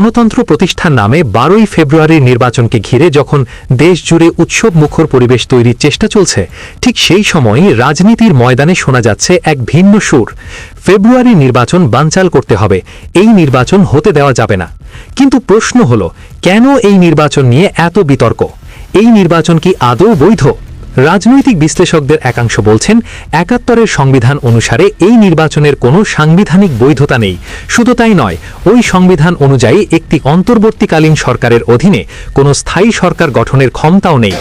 গণতন্ত্র প্রতিষ্ঠার নামে 12ই ফেব্রুয়ারির নির্বাচনকে ঘিরে যখন দেশ জুড়ে উৎসব মুখর পরিবেশ তৈরির চেষ্টা চলছে, ঠিক সেই সময়ই রাজনীতির ময়দানে শোনা যাচ্ছে এক ভিন্ন সুর। ফেব্রুয়ারির নির্বাচন বানচাল করতে হবে, এই নির্বাচন হতে দেওয়া যাবে না। কিন্তু প্রশ্ন হল, কেন এই নির্বাচন নিয়ে এত বিতর্ক? এই নির্বাচন কি আদৌ বৈধ? রাজনৈতিক বিশ্লেষকদের একাংশ বলছেন, ৭১-এর সংবিধান অনুসারে এই নির্বাচনের কোনো সাংবিধানিক বৈধতা নেই। শুধু তাই নয়, ওই সংবিধান অনুযায়ী একটি অন্তর্বর্তীকালীন সরকারের অধীনে কোনো স্থায়ী সরকার গঠনের ক্ষমতাও নেই।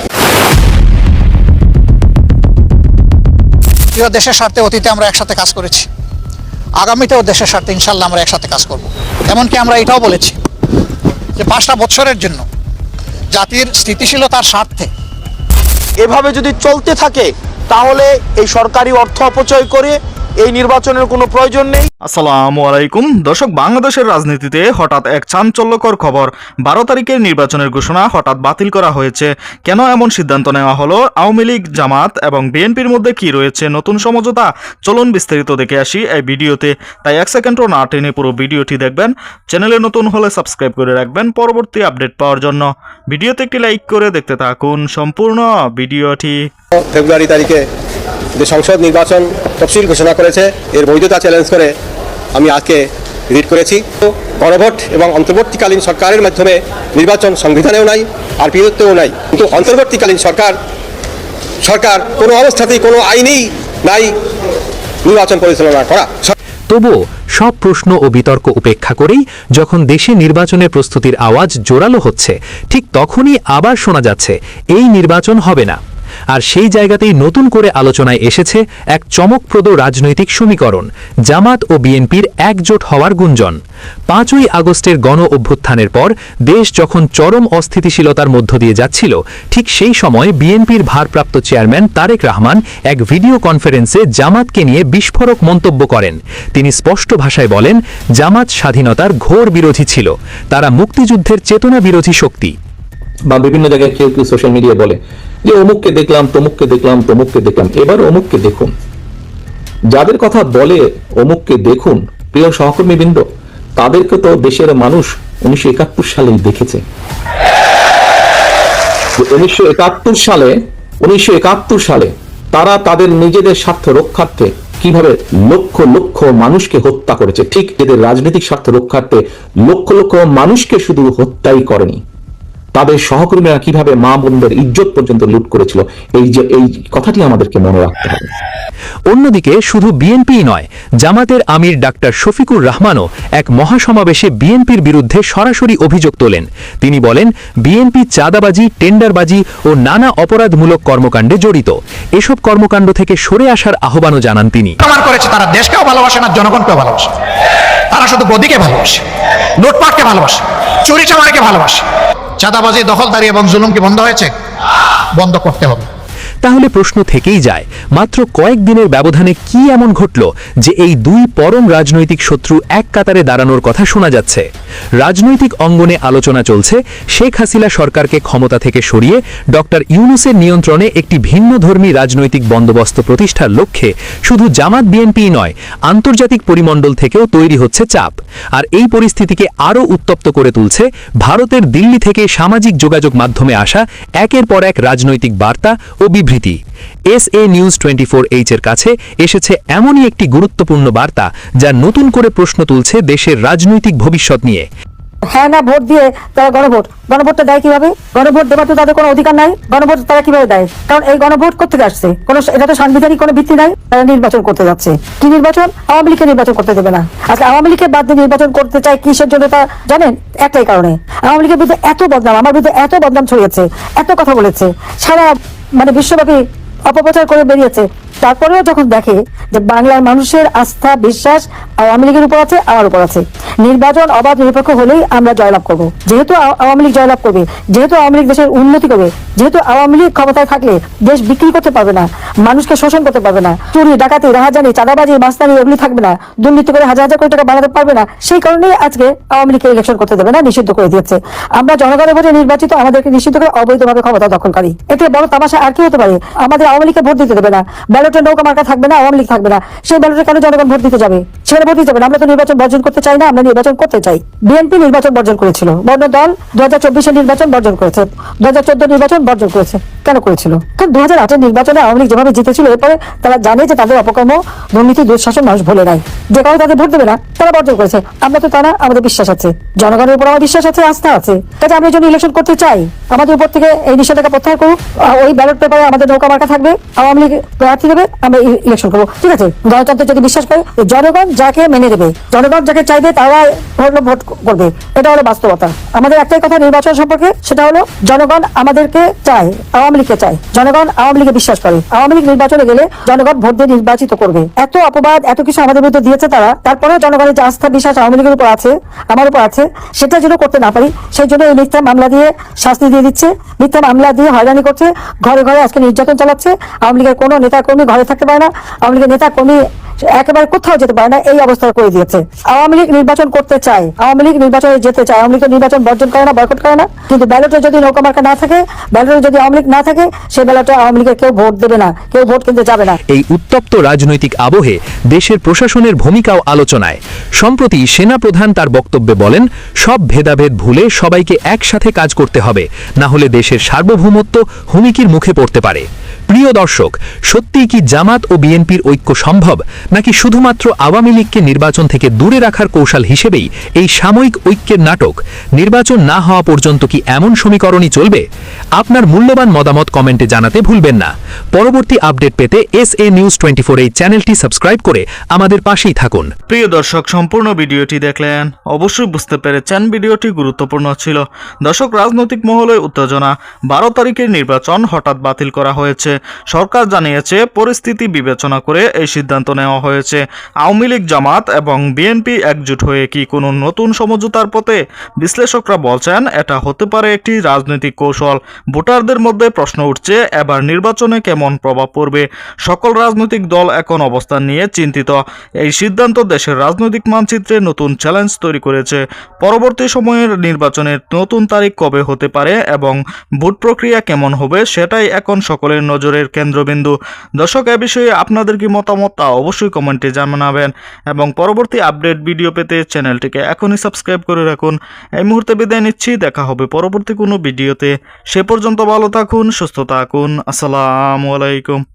দেশের স্বার্থে অতীতে আমরা একসাথে কাজ করেছি, আগামীতেও দেশের স্বার্থে ইনশাল্লাহ আমরা একসাথে কাজ করব। এমনকি আমরা এটাও বলেছি যে 5টা বছরের জন্য জাতির স্থিতিশীলতার স্বার্থে এভাবে যদি চলতে থাকে তাহলে এই সরকারি অর্থ অপচয় করে এই নির্বাচনের কোনো প্রয়োজন নেই। আসসালামু আলাইকুম দর্শক, বাংলাদেশের রাজনীতিতে হঠাৎ এক চাঞ্চল্যকর খবর। 12 তারিখের নির্বাচনের ঘোষণা হঠাৎ বাতিল করা হয়েছে। কেন এমন সিদ্ধান্ত নেওয়া হলো? আওয়ামী লীগ, জামাত এবং বিএনপির মধ্যে কি রয়েছে নতুন সমঝোতা? চলুন বিস্তারিত দেখে আসি এই ভিডিওতে। তাই 1 সেকেন্ডও না টেনে পুরো ভিডিওটি দেখবেন। চ্যানেলে নতুন হলে সাবস্ক্রাইব করে রাখবেন পরবর্তী আপডেট পাওয়ার জন্য। ভিডিওতে একটি লাইক করে দেখতে থাকুন সম্পূর্ণ ভিডিওটি। ফেব্রুয়ারি তারিখে যে সংসদ নির্বাচন তফসিল ঘোষণা করেছে, এর বৈধতা চ্যালেঞ্জ করে আমি আজকে রিট করেছি। গণভোট এবং অন্তর্বর্তীকালীন সরকারের মাধ্যমে নির্বাচন সংবিধানেও নাই, আর বিরুদ্ধেও নাই। কিন্তু অন্তর্বর্তীকালীন সরকার কোনো অবস্থাতেই কোনো আইনেই নাই নির্বাচন পরিচালনা করা। তবুও সব প্রশ্ন ও বিতর্ক উপেক্ষা করেই যখন দেশে নির্বাচনের প্রস্তুতির আওয়াজ জোরালো হচ্ছে, ঠিক তখনই আবার শোনা যাচ্ছে এই নির্বাচন হবে না। আর সেই জায়গাতেই নতুন করে আলোচনায় এসেছে এক চমকপ্রদ রাজনৈতিক সমীকরণ, জামাত ও বিএনপির একজোট হওয়ার গুঞ্জন। 5ই আগস্টের গণ অভ্যুত্থানের পর দেশ যখন চরম অস্থিতিশীলতার মধ্য দিয়ে যাচ্ছিল, ঠিক সেই সময় বিএনপির ভারপ্রাপ্ত চেয়ারম্যান তারেক রহমান এক ভিডিও কনফারেন্সে জামাতকে নিয়ে বিস্ফোরক মন্তব্য করেন। তিনি স্পষ্ট ভাষায় বলেন, জামাত স্বাধীনতার ঘোর বিরোধী ছিল, তারা মুক্তিযুদ্ধের চেতনা বিরোধী শক্তি। বা বিভিন্ন জায়গায় কেউ কেউ সোশ্যাল মিডিয়া বলে যে অমুককে দেখলাম, তমুককে দেখলাম, তমুককে দেখলাম। এবার অমুককে দেখুন, যাদের কথা বলে অমুককে দেখুন, প্রিয় সহকর্মীবৃন্দ, তাদেরকে তো দেশের মানুষ 1971 সালেই দেখেছে। 1971 সালে তারা তাদের নিজেদের স্বার্থ রক্ষার্থে কিভাবে লক্ষ লক্ষ মানুষকে হত্যা করেছে। ঠিক এদের রাজনৈতিক স্বার্থ রক্ষার্থে লক্ষ লক্ষ মানুষকে শুধু হত্যাই করেনি, তাদের সহকর্মীরা কিভাবে মা বোনদের ইজ্জত পর্যন্ত লুট করেছিল, এই কথাটি আমাদেরকে মনে রাখতে হবে। অন্যদিকে শুধু বিএনপি নয়, জামাতের আমির ডাক্তার শফিকুর রহমানও এক মহাসমাবেশে বিএনপির বিরুদ্ধে সরাসরি অভিযোগ তোলেন। তিনি বলেন, বিএনপি চাঁদাবাজি, টেন্ডারবাজি ও নানা অপরাধমূলক কর্মকাণ্ডে জড়িত। এসব কর্মকাণ্ড থেকে সরে আসার আহ্বানও জানান তিনি। তারা দেশকেও ভালোবাসে না, জনগণকেও ভালোবাসে। তারা শুধু গদিকে ভালোবাসে, লুটপাটকে ভালোবাসে, চুরি চামারিকে ভালোবাসে। চাঁদাবাজি, দখলদারি এবং জুলুম কি বন্ধ হয়েছে? বন্ধ করতে হবে। তাহলে প্রশ্ন থেকেই যায়, মাত্র কয়েকদিনের ব্যবধানে কি এমন ঘটল যে এই দুই পরম রাজনৈতিক শত্রু এক কাতারে দাঁড়ানোর কথা শোনা যাচ্ছে? রাজনৈতিক অঙ্গনে আলোচনা চলছে শেখ হাসিনা সরকারকে ক্ষমতা থেকে সরিয়ে ডক্টর ইউনূসের নিয়ন্ত্রণে একটি ভিন্নধর্মী রাজনৈতিক বন্দোবস্ত প্রতিষ্ঠার লক্ষ্যে শুধু জামাত বিএনপি নয়, আন্তর্জাতিক পরিমণ্ডল থেকেও তৈরি হচ্ছে চাপ। আর এই পরিস্থিতিকে আরও উত্তপ্ত করে তুলছে ভারতের দিল্লি থেকে সামাজিক যোগাযোগ মাধ্যমে আসা একের পর এক রাজনৈতিক বার্তা ও বিবৃতি। SA নিউজ 24H এর কাছে এসেছে এমনই একটি গুরুত্বপূর্ণ বার্তা, যা নতুন করে প্রশ্ন তুলছে দেশের রাজনৈতিক ভবিষ্যৎ নিয়ে। হ্যাঁ না ভোট দিয়ে তারা গণভোটটা দেয় কিভাবে? গণভোট দেওয়ার তো তাদের কোনো অধিকার নাই। গণভোট তারা কিভাবে দেয়? কারণ এই গণভোট করতে যাচ্ছে, এটা তো সাংবিধানিক কোনো ভিত্তি নাই। তারা নির্বাচন করতে যাচ্ছে। কি নির্বাচন? আওয়ামী লীগকে নির্বাচন করতে দেবে না। আজকে আওয়ামী লীগকে বাদ দিয়ে নির্বাচন করতে চায় কিসের জন্য তা জানেন? একটাই কারণে, আওয়ামী লীগের বিরুদ্ধে এত বদনাম, আমার বিরুদ্ধে এত বদনাম ছড়িয়েছে, এত কথা বলেছে, সারা বিশ্বব্যাপী অপপ্রচার করে বেরিয়েছে। তারপরেও যখন দেখে যে বাংলার মানুষের আস্থা বিশ্বাস আওয়ামী লীগের উপর আছে, আমার উপর আছে, নির্বাচন অবাধ নিরপেক্ষ হলেই আমরা জয়লাভ করব। যেহেতু আওয়ামী লীগ জয়লাভ করবে, যেহেতু আওয়ামী লীগ দেশের উন্নতি করবে, যেহেতু আওয়ামী লীগ ক্ষমতায় থাকলে দেশ বিক্রি করতে পারবে না, মানুষকে শোষণ করতে পারবে না, চুরি ডাকাতি রাহাজানি চাঁদাবাজি মাস্তানি এগুলি থাকবে না, দুর্নীতি করে হাজার হাজার কোটি টাকা বানাতে পারবে না, সেই কারণেই আজকে আওয়ামী লীগকে ইলেকশন করতে দেবে না, নিষিদ্ধ করে দিয়েছে। আমরা জনগণের ভোটে নির্বাচিত, আমাদেরকে নিষিদ্ধ করে অবৈধভাবে ক্ষমতা দখলকারী। এতে বড় তামাশা আর কি হতে পারে? আমাদের আওয়ামী লীগকে ভোট দিতে দেবে না, বলে ব্যালটে নৌকা মার্কা থাকবে না, আওয়ামী লীগ থাকবে না, সেই ব্যালটে কেন জনগণ ভোট দিতে যাবে? সেখানে ভোট দিতে যাবে না। আমরা তো নির্বাচন বর্জন করতে চাই না, আমরা নির্বাচন করতে চাই। বিএনপি নির্বাচন বর্জন করেছিল, বর্ণ দল 2024 নির্বাচন বর্জন করেছে, 2014 নির্বাচন বর্জন করেছে। কেন করেছিল? কারণ 2008 নির্বাচনে আওয়ামী লীগ যেভাবে জিতেছিল, এরপরে তারা জানে যে তাদের অপকর্ম, দুর্নীতি, দুঃশাসন মানুষ ভুলে নাই, যে কারণে তাদের ভোট দেবে না, তারা বর্জন করেছে। আমরা তো তা না, আমাদের বিশ্বাস আছে, জনগণের উপর আমার বিশ্বাস আছে, আস্থা আছে। কাজে আমরা এই জন্য ইলেকশন করতে চাই। আমাদের উপর থেকে এই নিষেধাজ্ঞা প্রত্যাহার করুক, ওই ব্যালট পেপারে আমাদের নৌকা মার্কা থাকবে, আওয়ামী লীগ প্রার্থী দেবে, আমরা ইলেকশন করবো। ঠিক আছে, গণতন্ত্রে যদি বিশ্বাস করে, জনগণ যাকে মেনে দেবে, জনগণ যাকে চাইবে তারা ভোট করবে, এটা হলো বাস্তবতা। আমাদের একটাই কথা নির্বাচন সম্পর্কে, সেটা হলো জনগণ আমাদেরকে চায়, আওয়ামী লীগকে চায়, জনগণ আওয়ামী লীগে বিশ্বাস করে। আওয়ামী লীগ নির্বাচনে গেলে জনগণ ভোট দিয়ে নির্বাচিত করবে। এত অপবাদ, এত কিছু আমাদের বিরুদ্ধে দিয়েছে তারা, তারপরেও জনগণের যে আস্থা বিশ্বাস আওয়ামী লীগের উপর আছে, আমার উপর আছে, সেটা যেন করতে না পারি, সেই জন্য এই মিথ্যা মামলা দিয়ে শাস্তি দিয়ে দিচ্ছে, মিথ্যা মামলা দিয়ে হয়রানি করছে, ঘরে ঘরে আজকে নির্যাতন চালাচ্ছে। আওয়ামী লীগের কোনো নেতা কর্মী ঘরে থাকতে পারে না, আওয়ামী লীগের নেতা কর্মী একেবারে কোথাও যেতে পারে না, এই অবস্থা করে দিয়েছে। আওয়ামী লীগ নির্বাচন করতে চায়, আওয়ামী লীগ নির্বাচনে যেতে চায়, আওয়ামী লীগ নির্বাচন বর্জন করে না, বয়কট করে না, কিন্তু ব্যালটে যদি নৌকা মার্কা না থাকে, ব্যালটে যদি আওয়ামী লীগ না থাকে, সেই ব্যালটে আওয়ামী লীগের কেউ ভোট দেবে না, কেউ ভোট কিনতে যাবে না। এই উত্তপ্ত রাজনৈতিক আবহে দেশের প্রশাসনের ভূমিকাও আলোচনায়। সম্প্রতি সেনাপ্রধান তার বক্তব্যে বলেন, সব ভেদাভেদ ভুলে সবাইকে একসাথে কাজ করতে হবে, না হলে দেশের সার্বভৌমত্ব হুমকির মুখে পড়তে পারে। প্রিয় দর্শক, সত্যিই কি জামাত ও বিএনপির ঐক্য সম্ভব, নাকি শুধুমাত্র আওয়ামী লীগকে নির্বাচন থেকে দূরে রাখার কৌশল হিসেবেই এই সাময়িক ঐক্যের নাটক? নির্বাচন না হওয়া পর্যন্ত কি এমন সমীকরণই চলবে? আপনার মূল্যবান মতামত কমেন্টে জানাতে ভুলবেন না। পরবর্তী আপডেট পেতে SA News 24 এই চ্যানেলটি সাবস্ক্রাইব করে আমাদের পাশেই থাকুন। প্রিয় দর্শক, সম্পূর্ণ ভিডিওটি দেখলেন, অবশ্যই বুঝতে পেরেছেন ভিডিওটি গুরুত্বপূর্ণ ছিল। দর্শক, রাজনৈতিক মহলে উত্তেজনা, 12 তারিখের নির্বাচন হঠাৎ বাতিল করা হয়েছে। সরকার জানিয়েছে পরিস্থিতি বিবেচনা করে এই সিদ্ধান্ত নেওয়া হয়েছে। আওয়ামী লীগ, জামাত এবং বিএনপি একজোট হয়ে কি কোনো নতুন সমঝোতার পথে? বিশ্লেষকরা বলছেন এটা হতে পারে একটি রাজনৈতিক কৌশল। ভোটারদের মধ্যে প্রশ্ন উঠছে, এবার নির্বাচনে কেমন প্রভাব পড়বে? সকল রাজনৈতিক দল এখন অবস্থান নিয়ে চিন্তিত। এই সিদ্ধান্ত দেশের রাজনৈতিক মানচিত্রে নতুন চ্যালেঞ্জ তৈরি করেছে। পরবর্তী সময়ের নির্বাচনের নতুন তারিখ কবে হতে পারে এবং ভোট প্রক্রিয়া কেমন হবে, সেটাই এখন সকলের নজরের কেন্দ্রবিন্দু। দর্শক, এ বিষয়ে আপনাদের কি মতামত তা অবশ্যই কমেন্টে জানাবেন এবং পরবর্তী আপডেট ভিডিও পেতে চ্যানেলটিকে এখনই সাবস্ক্রাইব করে রাখুন। এই মুহূর্তে বিদায় নিচ্ছি, দেখা হবে পরবর্তী কোনো ভিডিওতে। সে পর্যন্ত ভালো থাকুন, সুস্থ থাকুন। আসসালামু আলাইকুম।